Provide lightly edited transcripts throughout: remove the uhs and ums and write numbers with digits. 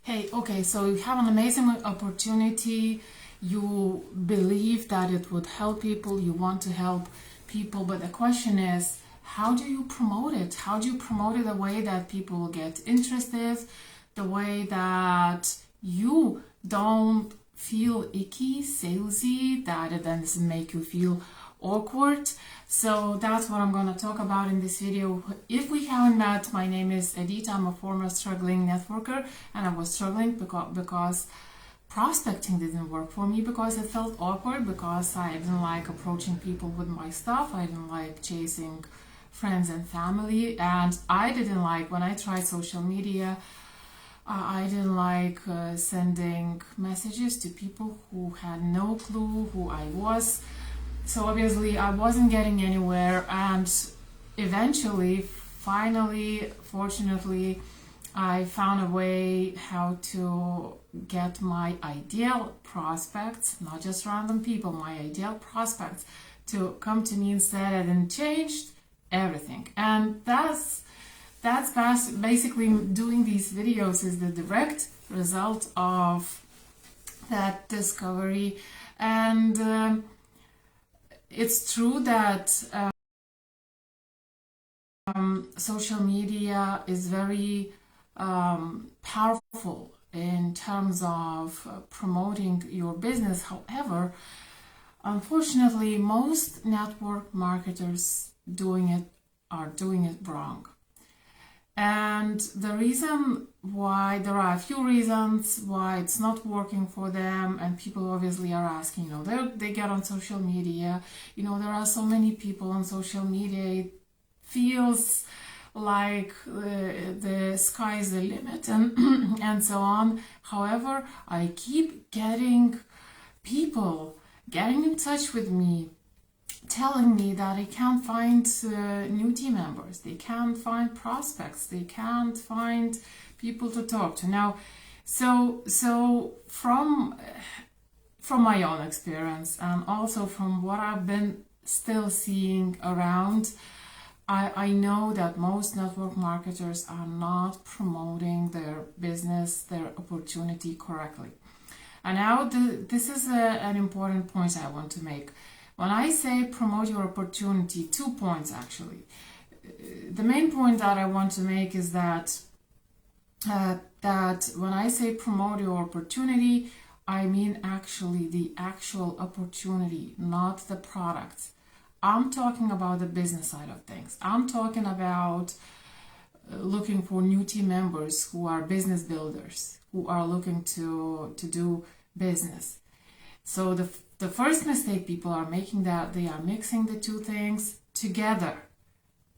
Hey, okay, so you have an amazing opportunity. You believe that it would help people, you want to help people, but the question is, how do you promote it? How do you promote it the way that people will get interested, the way that you don't feel icky, salesy, that it doesn't make you feel awkward? So that's what I'm going to talk about in this video. If we haven't met, my name is Edita. I'm a former struggling networker, and I was struggling because prospecting didn't work for me, because it felt awkward, because I didn't like approaching people with my stuff. I didn't like chasing friends and family, and I didn't like when I tried social media. I didn't like sending messages to people who had no clue who I was. So obviously I wasn't getting anywhere, and eventually, finally, fortunately, I found a way how to get my ideal prospects, not just random people, my ideal prospects to come to me instead, and changed everything. And that's basically doing these videos is the direct result of that discovery. And it's true that social media is very powerful in terms of promoting your business. However, unfortunately, most network marketers are doing it wrong. And the reason why, there are a few reasons why it's not working for them, and people obviously are asking, they get on social media, there are so many people on social media, it feels like the sky is the limit, and, and so on. However, I keep getting people getting in touch with me, telling me that they can't find new team members, they can't find prospects, they can't find people to talk to. Now, so from my own experience, and also from what I've been still seeing around, I know that most network marketers are not promoting their business, their opportunity correctly. And now this is an important point I want to make. When I say promote your opportunity, 2 points actually. The main point that I want to make is that when I say promote your opportunity, I mean actually the actual opportunity, not the product. I'm talking about the business side of things. I'm talking about looking for new team members who are business builders, who are looking to do business. So the first mistake people are making, that they are mixing the two things together.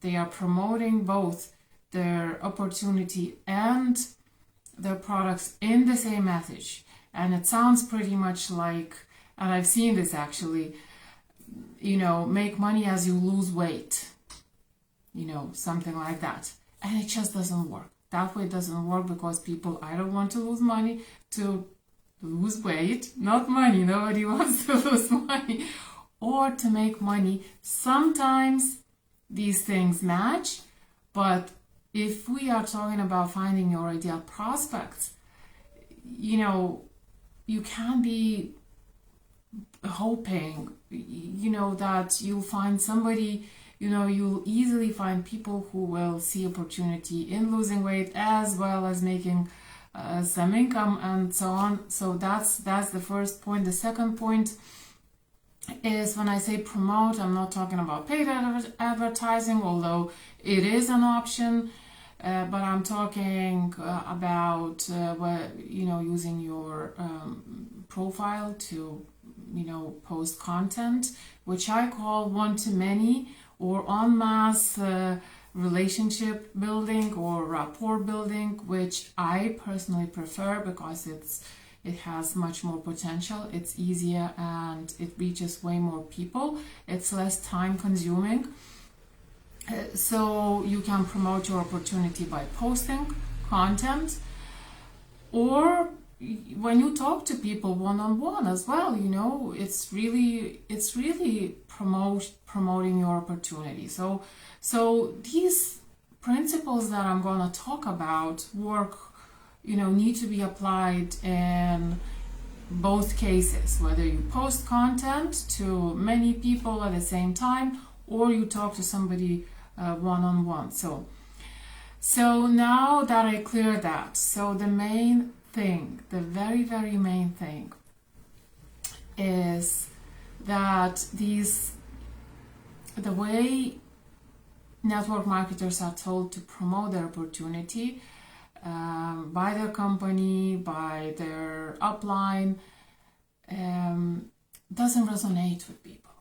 They are promoting both their opportunity and their products in the same message. And it sounds pretty much like, and I've seen this actually, make money as you lose weight, something like that. And it just doesn't work. That way it doesn't work, because people either want to lose money to lose weight, not money, nobody wants to lose money, or to make money. Sometimes these things match, but if we are talking about finding your ideal prospects, you can't be hoping, that you'll find somebody, you'll easily find people who will see opportunity in losing weight as well as making some income and so on. So that's the first point. The second point is, when I say promote, I'm not talking about paid advertising, although it is an option, but I'm talking about using your profile to post content, which I call one-to-many or en masse relationship building or rapport building, which I personally prefer, because it has much more potential, it's easier, and it reaches way more people, it's less time consuming. So you can promote your opportunity by posting content, or when you talk to people one-on-one as well, it's really promoting your opportunity. So these principles that I'm going to talk about work need to be applied in both cases, whether you post content to many people at the same time or you talk to somebody one-on-one. So now that I cleared that, so the main thing, the very, very main thing is that the way network marketers are told to promote their opportunity by their company, by their upline, doesn't resonate with people.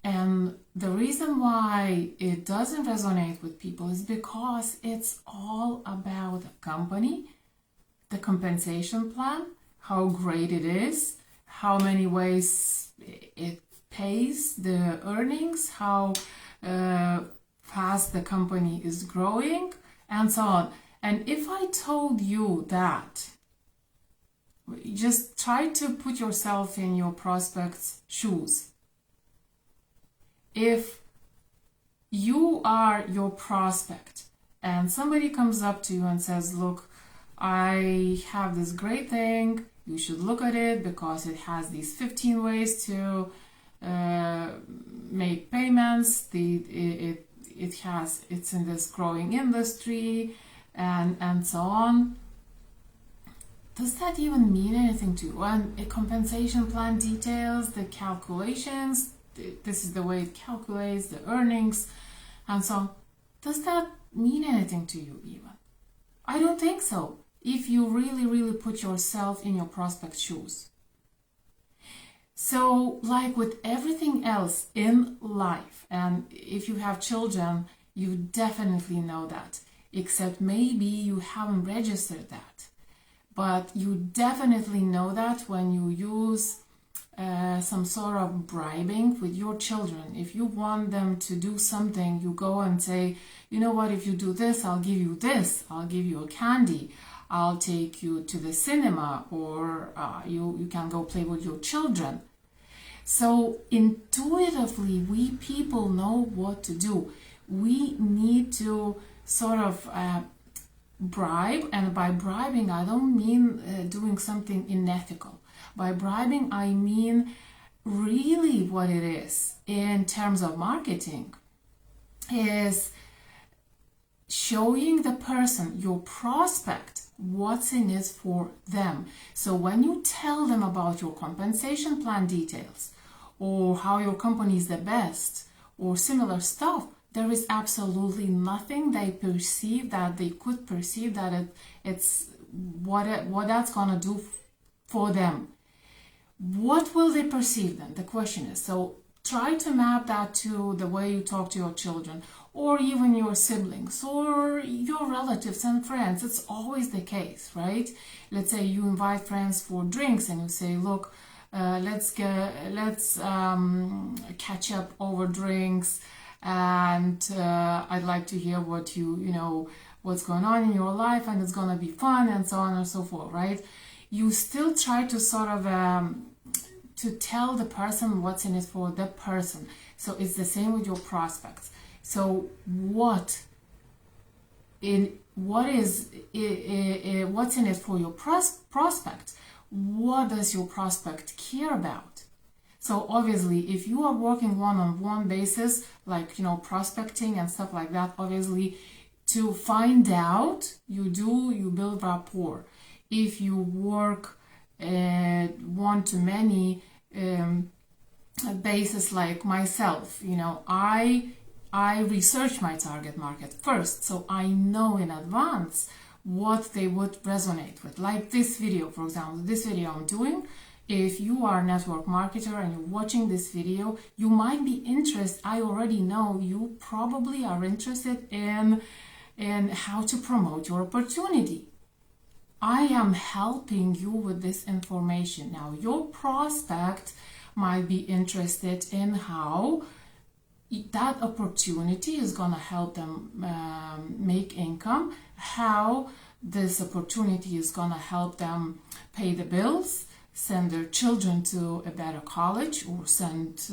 And the reason why it doesn't resonate with people is because it's all about the company, the compensation plan, how great it is, how many ways it pays the earnings, how fast the company is growing, and so on. And if I told you that, just try to put yourself in your prospect's shoes. If you are your prospect and somebody comes up to you and says, look, I have this great thing, you should look at it because it has these 15 ways to make payments, it's in this growing industry, and so on. Does that even mean anything to you? And a compensation plan details, the calculations, this is the way it calculates the earnings, and so on. Does that mean anything to you even? I don't think so, if you really, really put yourself in your prospect's shoes. So, like with everything else in life, and if you have children, you definitely know that, except maybe you haven't registered that. But you definitely know that when you use some sort of bribing with your children. If you want them to do something, you go and say, you know what, if you do this, I'll give you this, I'll give you a candy, I'll take you to the cinema, or you can go play with your children. So intuitively, we people know what to do. We need to sort of bribe, and by bribing, I don't mean doing something unethical. By bribing, I mean really what it is in terms of marketing is showing the person, your prospect, what's in it for them. So when you tell them about your compensation plan details or how your company is the best or similar stuff, there is absolutely nothing they perceive that they could perceive that it's what that's going to do for them. What will they perceive then? The question is, so try to map that to the way you talk to your children or even your siblings or your relatives and friends. It's always the case, right? Let's say you invite friends for drinks and you say, look, let's catch up over drinks, and I'd like to hear what what's going on in your life, and it's going to be fun, and so on and so forth, right? You still try to sort of to tell the person what's in it for the person. So it's the same with your prospects. So what's in it for your prospect? What does your prospect care about? So obviously, if you are working one-on-one basis, like prospecting and stuff like that, obviously to find out, you build rapport. If you work one-to-many basis like myself, I research my target market first, so I know in advance what they would resonate with. Like this video, for example, this video I'm doing. If you are a network marketer and you're watching this video, you might be interested. I already know you probably are interested in how to promote your opportunity. I am helping you with this information. Now, your prospect might be interested in how that opportunity is going to help them make income, how this opportunity is going to help them pay the bills, send their children to a better college, or send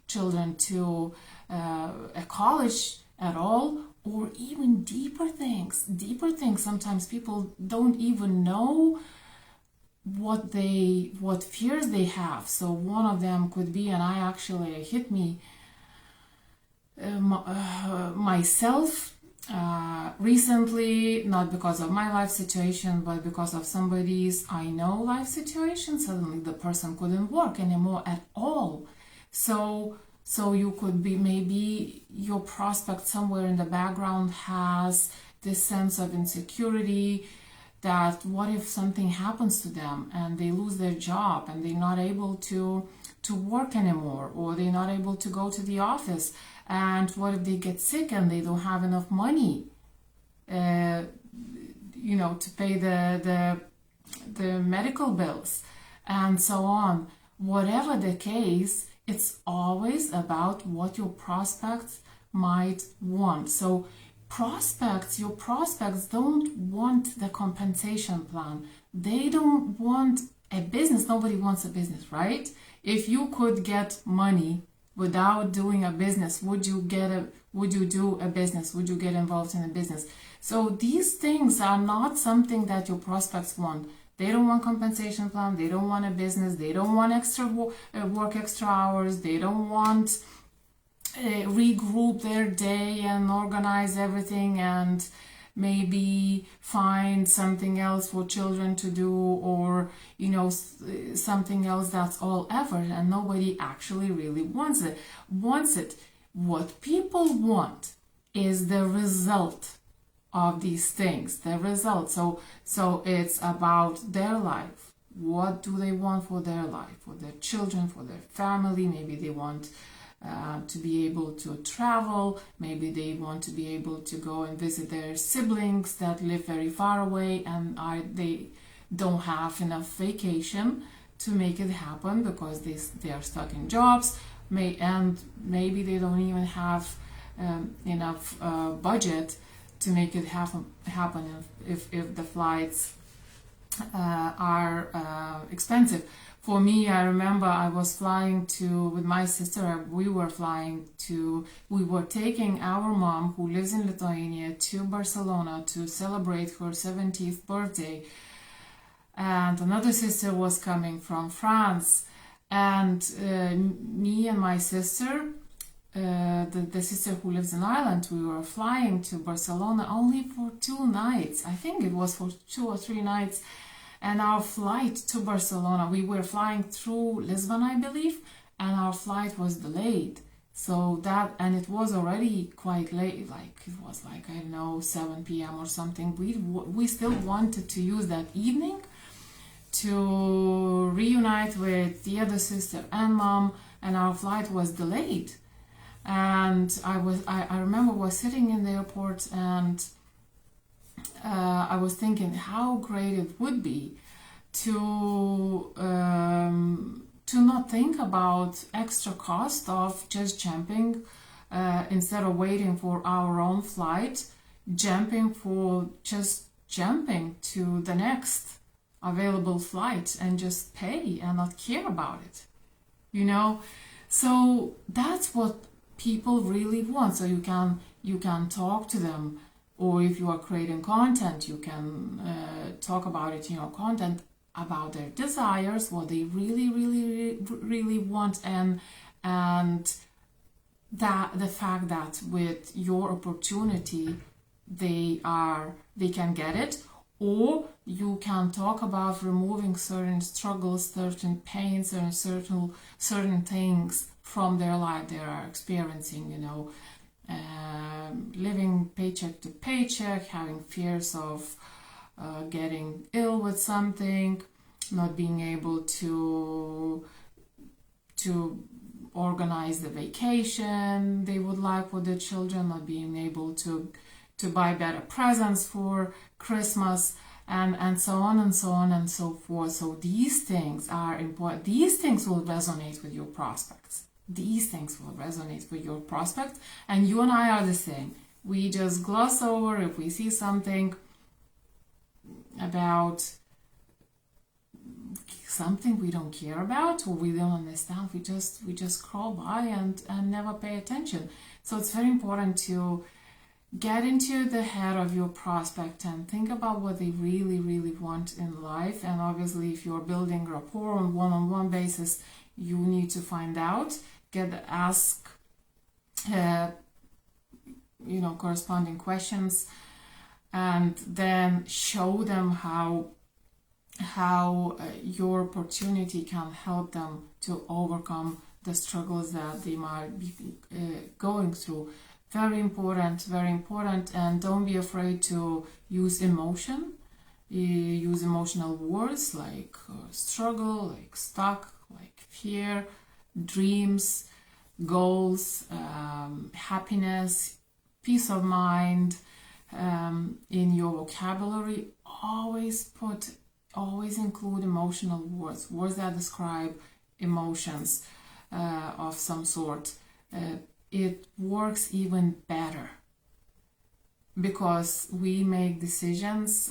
children to a college at all, or even deeper things. Deeper things, sometimes people don't even know what fears they have. So one of them could be, and I actually hit me myself recently, not because of my life situation, but because of somebody's I know life situation. Suddenly the person couldn't work anymore at all. So you could be, maybe your prospect somewhere in the background has this sense of insecurity, that what if something happens to them and they lose their job and they're not able to work anymore, or they're not able to go to the office, and what if they get sick and they don't have enough money to pay the medical bills and so on. Whatever the case, it's always about what your prospects might want. So your prospects don't want the compensation plan. They don't want a business. Nobody wants a business, right? If you could get money without doing a business, would you do a business? Would you get involved in a business? So these things are not something that your prospects want. They don't want compensation plan. They don't want a business. They don't want extra work extra hours. They don't want regroup their day and organize everything and maybe find something else for children to do, or something else that's all effort, and nobody actually really wants it. What people want is the result of these things, the result. So it's about their life. What do they want for their life, for their children, for their family? Maybe they want to be able to travel. Maybe they want to be able to go and visit their siblings that live very far away, and they don't have enough vacation to make it happen because they are stuck in jobs. And maybe they don't even have enough budget to make it happen if the flights are expensive. For me, I remember I was flying with my sister, we were taking our mom, who lives in Lithuania, to Barcelona to celebrate her 70th birthday. And another sister was coming from France. And me and my sister, the sister who lives in Ireland, we were flying to Barcelona only for 2 nights. I think it was for 2 or 3 nights. And our flight to Barcelona, we were flying through Lisbon, I believe, and our flight was delayed. And it was already quite late, it was I don't know, 7 p.m. or something. We still wanted to use that evening to reunite with the other sister and mom, and our flight was delayed. And I remember was sitting in the airport, and I was thinking how great it would be to not think about extra cost of just jumping instead of waiting for our own flight, jumping to the next available flight and just pay and not care about it, So that's what people really want. So you can talk to them. Or if you are creating content, you can talk about it in your content, about their desires, what they really, really, really want, and that the fact that with your opportunity they can get it. Or you can talk about removing certain struggles, certain pains, and certain things from their life they are experiencing, living paycheck to paycheck, having fears of getting ill with something, not being able to organize the vacation they would like for their children, not being able to buy better presents for Christmas, and so on and so on and so forth. So these things are important. These things will resonate with your prospects. These things will resonate with your prospect, and you and I are the same. We just gloss over if we see something about something we don't care about or we don't understand. We just scroll by and never pay attention. So it's very important to get into the head of your prospect and think about what they really, really want in life. And obviously, if you're building rapport on one-on-one basis, you need to find out, ask, corresponding questions, and then show them how your opportunity can help them to overcome the struggles that they might be going through. Very important, and don't be afraid to use emotion. Use emotional words like struggle, like stuck, like fear, dreams, goals, happiness, peace of mind in your vocabulary. Always include emotional words that describe emotions of some sort. It works even better because we make decisions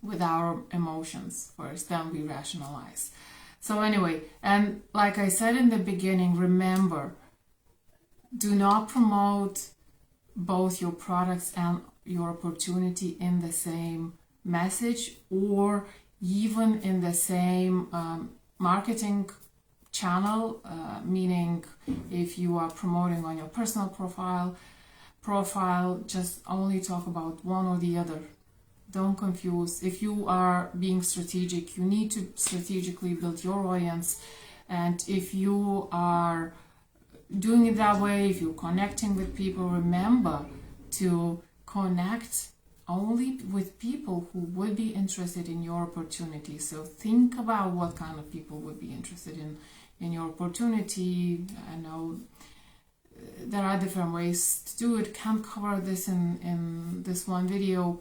with our emotions first, then we rationalize. So anyway, and like I said in the beginning, remember, do not promote both your products and your opportunity in the same message or even in the same marketing channel, meaning if you are promoting on your personal profile, just only talk about one or the other. Don't confuse. If you are being strategic, you need to strategically build your audience, and if you are doing it that way, if you're connecting with people, remember to connect only with people who would be interested in your opportunity. So think about what kind of people would be interested in your opportunity. I know there are different ways to do it. Can't cover this in this one video,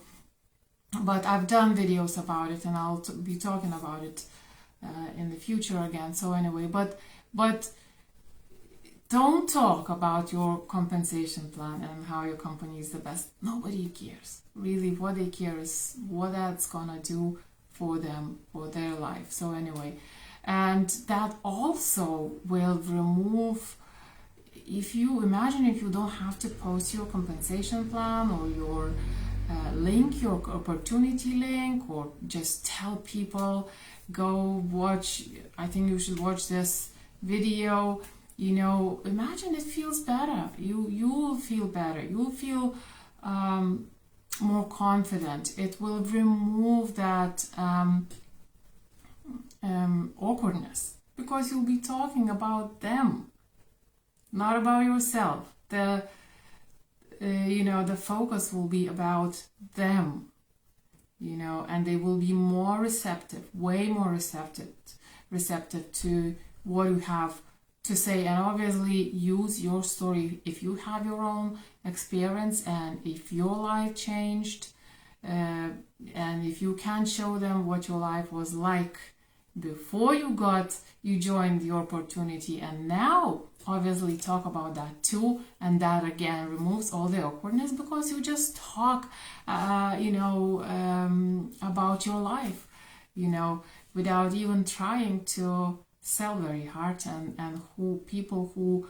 but I've done videos about it, and I'll be talking about it in the future again. So anyway, but don't talk about your compensation plan and how your company is the best. Nobody cares. Really, what they care is what that's gonna do for them, for their life. So anyway, and that also will remove, if you don't have to post your compensation plan or your link, your opportunity link, or just tell people, go watch, I think you should watch this video. Imagine it feels better. You'll feel better. You'll feel more confident. It will remove that awkwardness because you'll be talking about them, not about yourself. The focus will be about them, and they will be more receptive, way more receptive to what you have to say. And obviously use your story if you have your own experience and if your life changed, and if you can show them what your life was like before you joined the opportunity, and now obviously talk about that too, and that again removes all the awkwardness because you just talk about your life, without even trying to sell very hard, and people who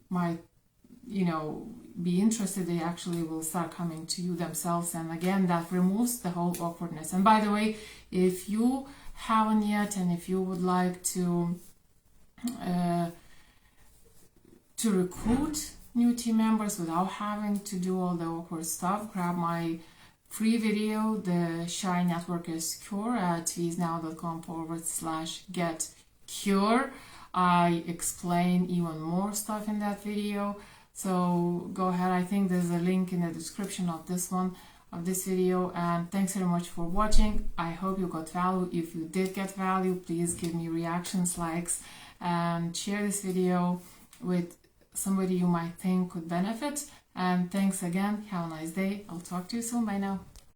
might be interested, they actually will start coming to you themselves, and again that removes the whole awkwardness. And by the way, if you haven't yet, and if you would like to recruit new team members without having to do all the awkward stuff, grab my free video, The Shy Network is Cure, at viesnow.com/get-cure. I explain even more stuff in that video, so go ahead. I think there's a link in the description of this video. And thanks very much for watching. I hope you got value. If you did get value, please give me reactions, likes, and share this video with somebody you might think could benefit. And thanks again. Have a nice day. I'll talk to you soon. Bye now.